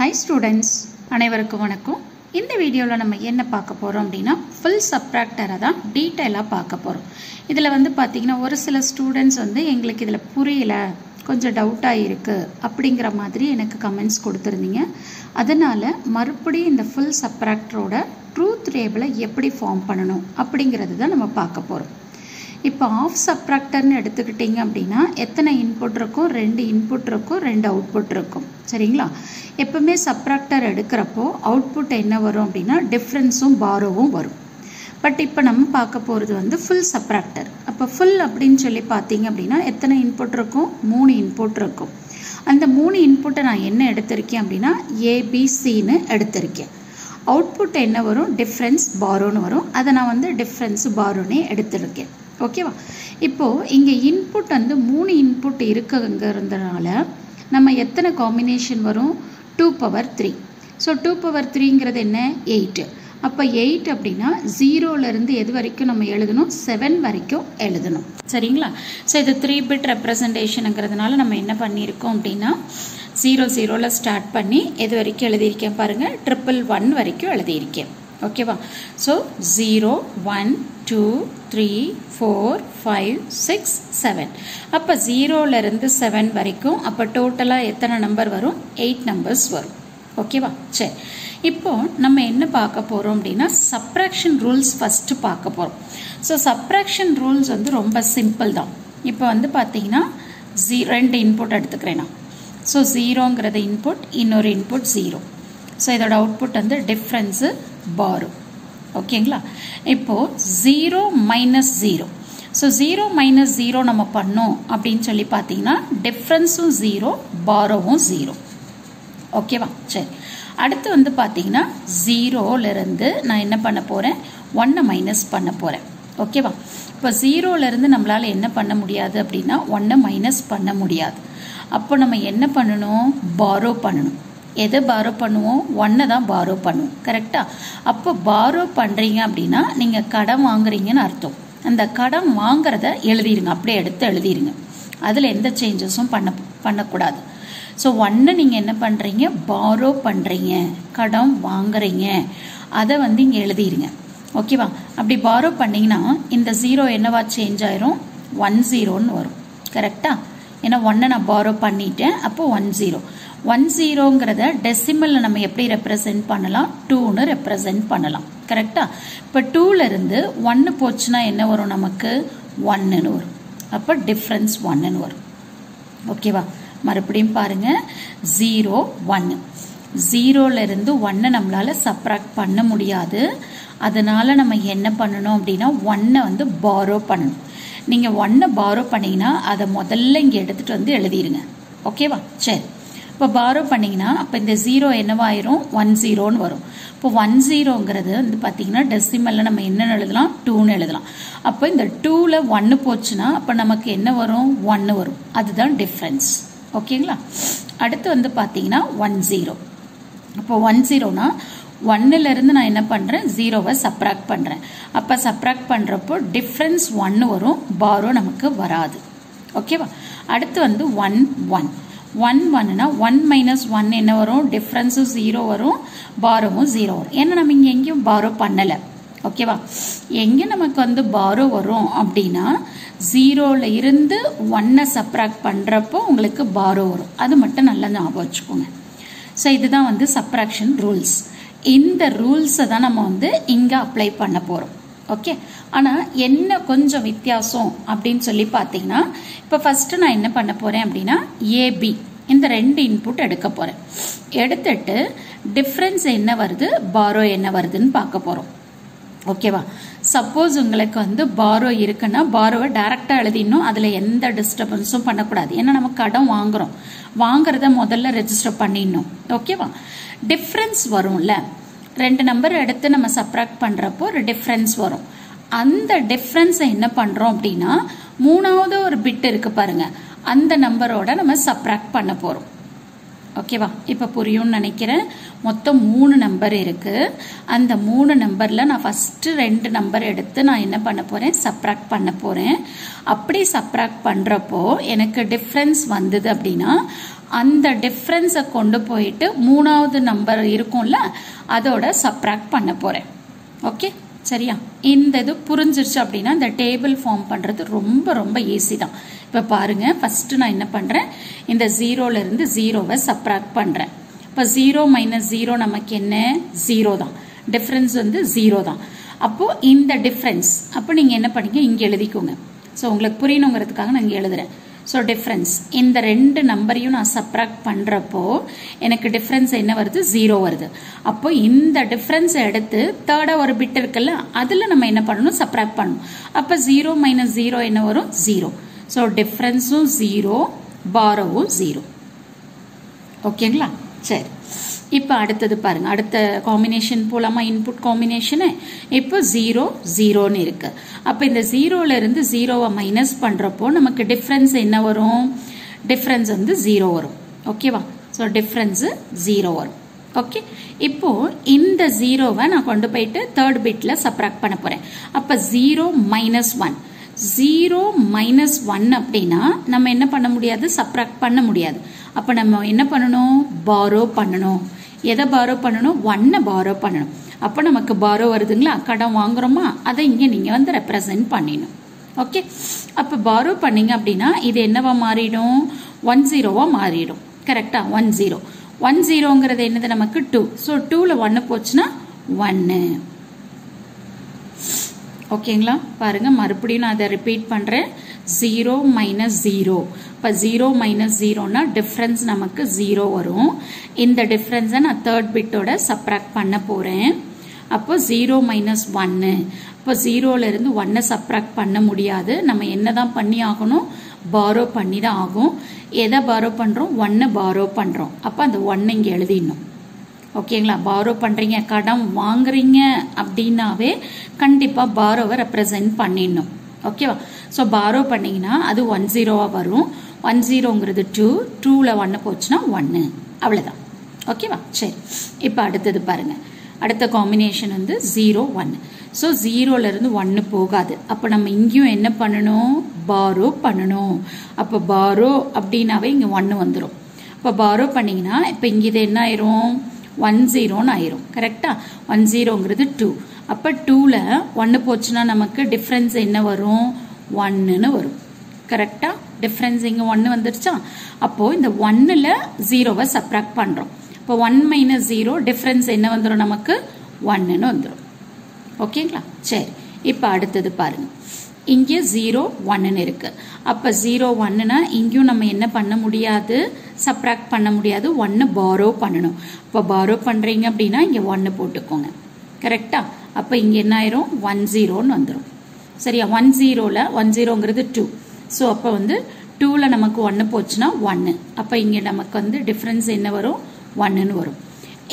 Hi students, அனைவருக்கும் வணக்கம். இந்த வீடியோல நம்ம என்ன பார்க்க போறோம் அப்படினா full subtractor தான் டீடைலா பார்க்க போறோம். இதுல பாத்தீங்கன்னா ஒரு சில ஸ்டூடண்ட்ஸ் எங்களுக்கு இதுல புரியல, கொஞ்சம் டவுட்டா இருக்கு அப்படிங்கற மாதிரி எனக்கு கமெண்ட்ஸ் கொடுத்திருந்தீங்க. அதனால மறுபடியும் இந்த full subtractorோட ட்ரூத் டேபிளை எப்படி ஃபார்ம் பண்ணனும் அப்படிங்கறது தான் நம்ம பார்க்க போறோம். இப்போ ஆஃப் சப்ட்ராக்டர்னு எடுத்துக்கிட்டீங்க அப்படின்னா எத்தனை இன்புட் இருக்கும், ரெண்டு இன்புட் இருக்கும், ரெண்டு அவுட்புட் இருக்கும். சரிங்களா? எப்பவுமே சப்ட்ராக்டர் எடுக்கிறப்போ அவுட்புட் என்ன வரும் அப்படின்னா டிஃபரன்ஸும் பாரோவும் வரும். பட் இப்போ நம்ம பார்க்க போகிறது ஃபுல் சப்ட்ராக்டர். அப்போ ஃபுல் அப்படின்னு சொல்லி பார்த்தீங்க அப்படின்னா எத்தனை இன்புட் இருக்கும், 3 இன்புட் இருக்கும். அந்த 3 இன்புட்டை நான் என்ன எடுத்திருக்கேன் அப்படின்னா ஏபிசின்னு எடுத்திருக்கேன். அவுட்புட் என்ன வரும், டிஃபரன்ஸ் பாரோன்னு வரும். அதை நான் டிஃபரன்ஸ் பாரோன்னே எடுத்திருக்கேன். ஓகேவா? இப்போது இங்கே இன்புட் 3 இன்புட் இருக்குங்கிறதுனால நம்ம எத்தனை காம்பினேஷன் வரும், 2 பவர் 3. ஸோ 2 பவர் 3ங்கிறது என்ன, 8. அப்போ 8 அப்படின்னா 0லேருந்து எது வரைக்கும் நம்ம எழுதணும், 7 வரைக்கும் எழுதணும். சரிங்களா? ஸோ இது 3 பிட் ரெப்ரசன்டேஷனுங்கிறதுனால நம்ம என்ன பண்ணியிருக்கோம் அப்படின்னா 0 ஸ்டார்ட் பண்ணி எது வரைக்கும் எழுதியிருக்கேன் பாருங்கள், 111 வரைக்கும் எழுதியிருக்கேன். ஓகேவா? ஸோ 0 1 2 3 4 5 6 7. அப்போ 0லேருந்து 7 வரைக்கும் அப்போ டோட்டலாக எத்தனை நம்பர் வரும், 8 நம்பர்ஸ் வரும். ஓகேவா? சரி, இப்போ நம்ம என்ன பார்க்க போகிறோம் அப்படின்னா சப்ராக்ஷன் ரூல்ஸ் ஃபஸ்ட்டு பார்க்க போகிறோம். ஸோ சப்ராக்ஷன் ரூல்ஸ் ரொம்ப சிம்பிள் தான். இப்போ பார்த்தீங்கன்னா 2 இன்புட் எடுத்துக்கிறேன் நான். ஸோ 0ங்கிறது இன்புட், இன்னொரு இன்புட் 0. ஸோ இதோட அவுட்புட் டிஃப்ரென்ஸு பாரோ. ஓகேங்களா? இப்போது 0 மைனஸ் 0. ஸோ 0 மைனஸ் 0 நம்ம பண்ணோம் அப்படின்னு சொல்லி பார்த்தீங்கன்னா டிஃப்ரென்ஸும் 0, பாரோவும் 0. ஓகேவா? சரி, அடுத்து பார்த்தீங்கன்னா 0லேருந்து நான் என்ன பண்ண போகிறேன், 1 மைனஸ் பண்ண போகிறேன். ஓகேவா? இப்போ 0லேருந்து நம்மளால் என்ன பண்ண முடியாது அப்படின்னா 1 மைனஸ் பண்ண முடியாது. அப்போ நம்ம என்ன பண்ணணும், பாரோ பண்ணணும். எதை பாரோ பண்ணுவோம், 1 தான் பாரோ பண்ணுவோம். கரெக்டாக? அப்போ பாரோ பண்ணுறீங்க அப்படின்னா நீங்கள் கடன் வாங்குறீங்கன்னு அர்த்தம். அந்த கடன் வாங்குறத எழுதிருங்க, அப்படியே எடுத்து எழுதிருங்க. அதில் எந்த சேஞ்சஸும் பண்ணக்கூடாது. ஸோ 1 நீங்கள் என்ன பண்ணுறீங்க, பாரோ பண்ணுறீங்க, கடன் வாங்குறீங்க, அதை இங்கே எழுதிருங்க. ஓகேவா? அப்படி பாரோ பண்ணிங்கன்னா இந்த 0 என்னவா சேஞ்ச் ஆயிரும், 10ன்னு வரும். கரெக்டாக? ஏன்னா 1 நான் பாரோ பண்ணிட்டேன், அப்போ 10. 10ங்கிறத டெசிமலில் நம்ம எப்படி ரெப்ரசன்ட் பண்ணலாம், 2ன்னு ரெப்ரசன்ட் பண்ணலாம். கரெக்டா? இப்போ 2லேருந்து 1 போச்சுன்னா என்ன வரும், நமக்கு 1ன்னு வரும். அப்போ டிஃப்ரென்ஸ் 1ன்னு வரும். ஓகேவா? மறுபடியும் பாருங்க, 0 1. 0லேருந்து 1 நம்மளால சப்ராக்ட் பண்ண முடியாது. அதனால நம்ம என்ன பண்ணணும் அப்படின்னா 1 பாரோ பண்ணணும். நீங்கள் 1 பாரோ பண்ணீங்கன்னா அதை முதல்ல இங்கே எடுத்துகிட்டு எழுதிருங்க. ஓகேவா? சரி, இப்போ பாரோ பண்ணிங்கன்னா அப்போ இந்த 0 என்னவாயிரும், 10ன்னு வரும். இப்போ 10ங்கிறது பார்த்தீங்கன்னா டெசிமலில் நம்ம என்ன எழுதலாம், 2ன்னு எழுதலாம். அப்போ இந்த 2ல் 1 போச்சுன்னா அப்போ நமக்கு என்ன வரும், 1 வரும். அதுதான் டிஃப்ரென்ஸ். ஓகேங்களா? அடுத்து பார்த்தீங்கன்னா 10. அப்போ 10னா 1லேருந்து நான் என்ன பண்ணுறேன், 0வை சப்ராக்ட் பண்ணுறேன். அப்போ சப்ராக்ட் பண்ணுறப்போ டிஃப்ரென்ஸ் 1 வரும், பாரோ நமக்கு வராது. ஓகேவா? அடுத்து 1 1. 1 1னா 1 மைனஸ் 1 என்ன வரும், டிஃப்ரென்ஸும் 0 வரும், பாரோவும் 0 வரும். ஏன்னா நம்ம இங்கே எங்கேயும் பாரோ பண்ணலை. ஓகேவா? எங்கே நமக்கு பாரோ வரும் அப்படின்னா 0லேருந்து 1 சப்ராக்ட் பண்ணுறப்போ உங்களுக்கு பாரோ வரும். அது மட்டும் நல்லா ஞாபகம் வச்சுக்கோங்க. ஸோ இதுதான் சப்ராக்ஷன் ரூல்ஸ். இந்த ரூல்ஸை தான் நம்ம இங்கே அப்ளை பண்ண போகிறோம். ஓகே, ஆனால் என்ன கொஞ்சம் வித்தியாசம் அப்படின்னு சொல்லி பார்த்தீங்கன்னா இப்போ ஃபஸ்ட்டு நான் என்ன பண்ண போகிறேன் அப்படின்னா ஏபி இந்த 2 இன்புட் எடுக்க போகிறேன். எடுத்துட்டு டிஃப்ரென்ஸ் என்ன வருது, பாரோ என்ன வருதுன்னு பார்க்க போகிறோம். ஓகேவா? சப்போஸ் உங்களுக்கு பாரோ இருக்குன்னா பாரோவை டைரெக்டாக எழுதிடணும், அதில் எந்த டிஸ்டர்பன்ஸும் பண்ணக்கூடாது. ஏன்னா நம்ம கடன் வாங்குறோம், வாங்குறத முதல்ல ரெஜிஸ்டர் பண்ணிடணும். ஓகேவா? டிஃப்ரென்ஸ் வரும்ல, 2 நம்பர் எடுத்து நம்ம சப்ராக்ட் பண்ணுறப்போ ஒரு டிஃப்ரென்ஸ் வரும். அந்த டிஃப்ரென்ஸை என்ன பண்ணுறோம் அப்படின்னா 3வது ஒரு பிட் இருக்கு பாருங்க, அந்த நம்பரோட நம்ம சப்ராக்ட் பண்ண போகிறோம். ஓகேவா? இப்போ புரியும்னு நினைக்கிறேன். மொத்தம் 3 நம்பர் இருக்கு. அந்த 3 நம்பர்ல நான் ஃபர்ஸ்ட் 2 நம்பர் எடுத்து நான் என்ன பண்ண போறேன், சப்ராக்ட் பண்ண போறேன். அப்படி சப்ராக்ட் பண்றப்போ எனக்கு டிஃபரன்ஸ் வந்தது அப்படின்னா அந்த டிஃபரன்ஸை கொண்டு போயிட்டு 3வது நம்பர் இருக்கும்ல அதோட சப்ராக்ட் பண்ண போறேன். ஓகே, சரியா? இந்த இது புரிஞ்சிருச்சு அப்படின்னா இந்த டேபிள் ஃபார்ம் பண்றது ரொம்ப ரொம்ப ஈஸி தான். இப்போ பாருங்க, ஃபர்ஸ்ட் நான் என்ன பண்றேன், இந்த 0ல இருந்து 0வை சப்ராக்ட் பண்றேன். இப்போ 0 மைனஸ் 0 நமக்கு என்ன, 0 தான். டிஃபரன்ஸ் வந்து 0 தான். அப்போ இந்த டிஃபரன்ஸ் அப்போ நீங்க என்ன பண்ணீங்க, இங்க எழுதிக்கோங்க. ஸோ உங்களுக்கு புரியணுங்கிறதுக்காக நான் இங்க எழுதுறேன். ஸோ டிஃபரன்ஸ் இந்த 2 நம்பரையும் நான் சப்ராக்ட் பண்றப்போ எனக்கு டிஃபரன்ஸ் என்ன வருது, 0 வருது. அப்போ இந்த டிஃபரன்ஸ் எடுத்து தேர்டா ஒரு பிட் இருக்குல்ல அதுல நம்ம என்ன பண்ணணும், சப்ராக்ட் பண்ணணும். அப்போ 0 மைனஸ் 0 என்ன வரும், 0. ஸோ டிஃபரன்ஸும் 0, பாரோவும் 0. ஓகேங்களா? சரி, இப்போ அடுத்தது பாருங்க, அடுத்த காம்பினேஷன் போலாமா, இன்புட் காம்பினேஷனு. இப்போ 0 0ன்னு இருக்கு. அப்போ இந்த 0ல இருந்து 0வை மைனஸ் பண்றப்போ நமக்கு டிஃபரன்ஸ் என்ன வரும், டிஃபரன்ஸ் வந்து 0 வரும். ஓகேவா? ஸோ டிஃபரன்ஸ் 0 வரும். ஓகே, இப்போ இந்த 0வை நான் கொண்டு போயிட்டு தேர்ட் பிட்ல சப்ராக்ட் பண்ண போறேன். அப்போ 0 மைனஸ் 1, 0 மைனஸ் 1 அப்படின்னா நம்ம என்ன பண்ண முடியாது, சப்ராக்ட் பண்ண முடியாது. அப்ப நம்ம என்ன பண்ணணும், பாரோ பண்ணணும். எதை பாரோ பண்ணணும், 1 பாரோ பண்ணணும். அப்ப நமக்கு பாரோ வருதுங்களா, கடன் வாங்குறோமா, அதை இங்க நீங்க வந்து ரெப்ரசென்ட் பண்ணிடணும். ஓகே, அப்ப பாரோ பண்ணீங்க அப்படின்னா இது என்னவா மாறிடும், 10வா மாறிடும். கரெக்டா? 10 10ங்கிறது என்னது நமக்கு 2. ஸோ 2ல 1 போச்சுன்னா 1. ஓகேங்களா? பாருங்க, மறுபடியும் நான் அதை ரிப்பீட் பண்றேன். 0 மைனஸ் 0. இப்போ 0 மைனஸ் 0னா டிஃபரன்ஸ் நமக்கு 0 வரும். இந்த டிஃபரன்ஸை நான் தேர்ட் பிட்டோட சப்ராக்ட் பண்ண போறேன். அப்போ 0 மைனஸ் 1. இப்போ 0ல இருந்து 1 சப்ராக்ட் பண்ண முடியாது. நம்ம என்னதான் பண்ணி ஆகணும், பாரோ பண்ணி தான் ஆகும். எதை பாரோ பண்றோம், 1 பாரோ பண்றோம். அப்போ அந்த 1 இங்க எழுதிடணும். ஓகேங்களா? பாரோ பண்றீங்க, கடன் வாங்குறீங்க அப்படின்னாவே கண்டிப்பா பாரோவை ரெப்ரசென்ட் பண்ணிடணும். ஓகேவா? ஸோ பாரோ பண்ணீங்கன்னா அது 10வா வரும். 10ங்கிறது 2, 2ல 1 போச்சுன்னா 1. அவ்வளவுதான். ஓகேவா? சரி, இப்போ அடுத்தது பாருங்க, அடுத்த காம்பினேஷன் வந்து 0 1. ஸோ 0ல இருந்து 1 போகாது. அப்போ நம்ம இங்கேயும் என்ன பண்ணணும், பாரோ பண்ணணும். அப்போ பாரோ அப்படின்னாவே இங்க 1 வந்துடும். இப்போ பாரோ பண்ணீங்கன்னா இப்போ இங்க இது என்ன ஆயிரும், 10ன்னு ஆயிரும். கரெக்டா? 10ங்கிறது 2. அப்ப 2ல 1 போச்சுன்னா நமக்கு டிஃபரன்ஸ் என்ன வரும், 1ன்னு வரும். கரெக்டா? டிஃபரன்ஸ் இங்க 1 வந்துருச்சா? அப்போ இந்த 1ல 0வை சப்ராக்ட் பண்றோம். இப்போ 1 மைனஸ் 0 டிஃபரன்ஸ் என்ன வந்துடும் நமக்கு, 1ன்னு வந்துடும். ஓகேங்களா? சரி, இப்போ அடுத்தது பாருங்க, இங்கே 0 1ன்னு இருக்கு. அப்ப 0 1னா இங்கேயும் நம்ம என்ன பண்ண முடியாது, சப்ராக்ட் பண்ண முடியாது. 1 பாரோ பண்ணணும். இப்போ பாரோ பண்றீங்க அப்படின்னா இங்க 1 போட்டுக்கோங்க. கரெக்டா? அப்ப இங்க என்ன ஆயிரும், 10ன்னு வந்துடும். சரியா? 10ங்கிறது 2. ஸோ அப்ப வந்து 2ல நமக்கு 1 போச்சுன்னா 1. அப்ப இங்க நமக்கு வந்து டிஃபரன்ஸ் என்ன வரும், 1ன்னு வரும்.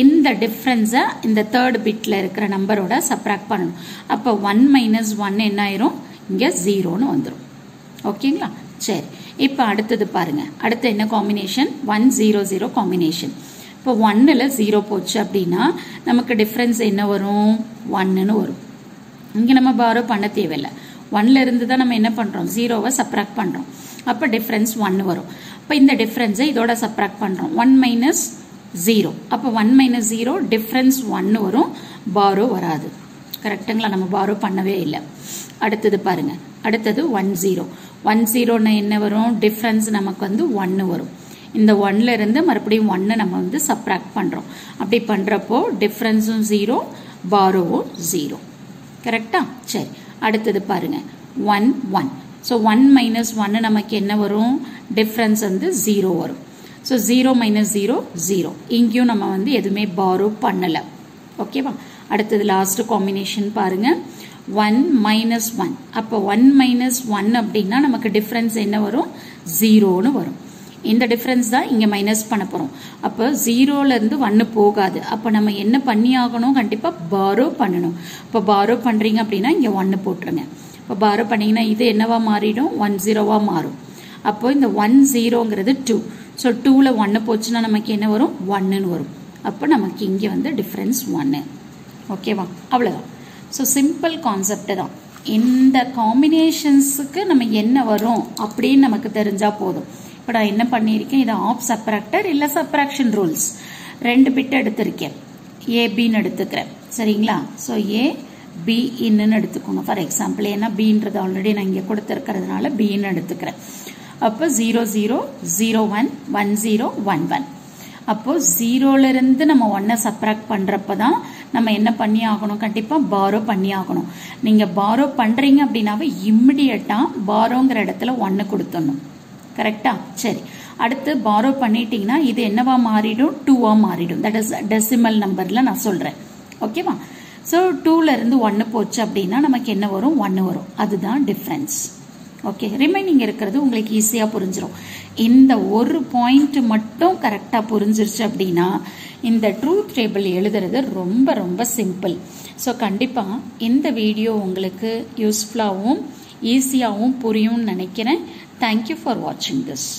இந்த டிஃபரன்ஸை இந்த தேர்ட் பிட்ல இருக்கிற நம்பரோட சப்ராக்ட் பண்ணணும். அப்ப 1 மைனஸ் 1 என்ன ஆயிரும், இங்க 0ன்னு வந்துடும். ஓகேங்களா? சரி, இப்போ அடுத்தது பாருங்க, அடுத்து என்ன காம்பினேஷன், 1 0 0 காம்பினேஷன். இப்போ 1ல 0 போச்சு அப்படின்னா நமக்கு டிஃபரன்ஸ் என்ன வரும், 1ன்னு வரும். இங்க நம்ம பாரோ பண்ண தேவையில்லை. 1ல இருந்து தான் நம்ம என்ன பண்றோம், 0வை சப்ராக்ட் பண்றோம். அப்ப டிஃபரன்ஸ் 1 வரும். அப்ப இந்த டிஃபரன்ஸை இதோட சப்ராக்ட் பண்றோம். 1 மைனஸ் 0. அப்ப 1 மைனஸ் 0 டிஃபரன்ஸ் 1 வரும், பாரோ வராது. கரெக்டுங்களா? நம்ம பாரோ பண்ணவே இல்லை. அடுத்தது பாருங்க, அடுத்தது 1 0. 1 0ன்னா என்ன வரும், டிஃபரன்ஸ் நமக்கு வந்து 1 வரும். இந்த 1ல இருந்து மறுபடியும் 1 நம்ம வந்து சப்ராக்ட் பண்றோம். அப்படி பண்றப்போ டிஃபரன்ஸும் 0, பாரோவும் 0. கரெக்டா? சரி, அடுத்தது பாருங்க, 1 1. ஸோ 1 மைனஸ் 1 நமக்கு என்ன வரும், டிஃபரன்ஸ் வந்து 0 வரும். So 0 minus 0 0. இங்கேயும் நம்ம வந்து எதுவுமே பாரோ பண்ணல. ஓகேவா? அடுத்தது லாஸ்ட் காம்பினேஷன் பாருங்க, 1 மைனஸ் 1. அப்போ 1 மைனஸ் 1 அப்படின்னா நமக்கு டிஃபரன்ஸ் என்ன வரும், 0ன்னு வரும். இந்த டிஃபரன்ஸ் தான் இங்க மைனஸ் பண்ண போறோம். அப்போ 0ல இருந்து 1 போகாது. அப்போ நம்ம என்ன பண்ணி ஆகணும், கண்டிப்பா பாரோ பண்ணணும். இப்போ பாரோ பண்றீங்க அப்படின்னா இங்க 1 போட்டுருங்க. இப்போ பாரோ பண்ணீங்கன்னா இது என்னவா மாறிடும், 10வா மாறும். அப்போ இந்த 10ங்கிறது 2. ஸோ 2ல் 1 போச்சுன்னா நமக்கு என்ன வரும் 1ன்னு வரும். அப்போ நமக்கு இங்கே வந்து டிஃப்ரென்ஸ் 1. ஓகேவா? அவ்வளோதான். ஸோ சிம்பிள் கான்செப்ட் தான். இந்த காம்பினேஷன்ஸுக்கு நம்ம என்ன வரும் அப்படின்னு நமக்கு தெரிஞ்சால் போதும். இப்போ நான் என்ன பண்ணியிருக்கேன், இது ஆஃப் சப்ராக்டர் இல்லை சப்ராக்ஷன் ரூல்ஸ் 2 பிட் எடுத்திருக்கேன். ஏபின்னு எடுத்துக்கிறேன். சரிங்களா? ஸோ ஏ பி இன்னுன்னு எடுத்துக்கோங்க. ஃபார் எக்ஸாம்பிள் ஏன்னா பின்றது ஆல்ரெடி நான் இங்கே கொடுத்துருக்கிறதுனால பின்னு எடுத்துக்கிறேன். அப்போ 0 0 0 1 1 0 1 1. அப்போ 0லேருந்து நம்ம 1 சப்ராக்ட் பண்ணுறப்ப தான் நம்ம என்ன பண்ணி ஆகணும், கண்டிப்பாக பாரோ பண்ணி ஆகணும். நீங்கள் பாரோ பண்ணுறீங்க அப்படின்னாவே இம்மிடியட்டாக பாரோங்கிற இடத்துல 1 கொடுத்துடணும். கரெக்டா? சரி, அடுத்து பாரோ பண்ணிட்டீங்கன்னா இது என்னவா மாறிடும், 2வா மாறிடும். தட் இஸ் டெசிமல் நம்பரில் நான் சொல்கிறேன். ஓகேவா? ஸோ 2லேருந்து 1 போச்சு அப்படின்னா நமக்கு என்ன வரும், 1 வரும். அதுதான் டிஃப்ரென்ஸ். ஓகே, ரிமைனிங் இருக்கிறது உங்களுக்கு ஈஸியாக புரிஞ்சிடும். இந்த ஒரு பாயிண்ட் மட்டும் கரெக்டாக புரிஞ்சிருச்சு அப்படின்னா இந்த ட்ரூத் டேபிள் எழுதுறது ரொம்ப ரொம்ப சிம்பிள். ஸோ கண்டிப்பாக இந்த வீடியோ உங்களுக்கு யூஸ்ஃபுல்லாகவும் ஈஸியாகவும் புரியும்னு நினைக்கிறேன். தேங்க்யூ ஃபார் வாட்சிங் திஸ்.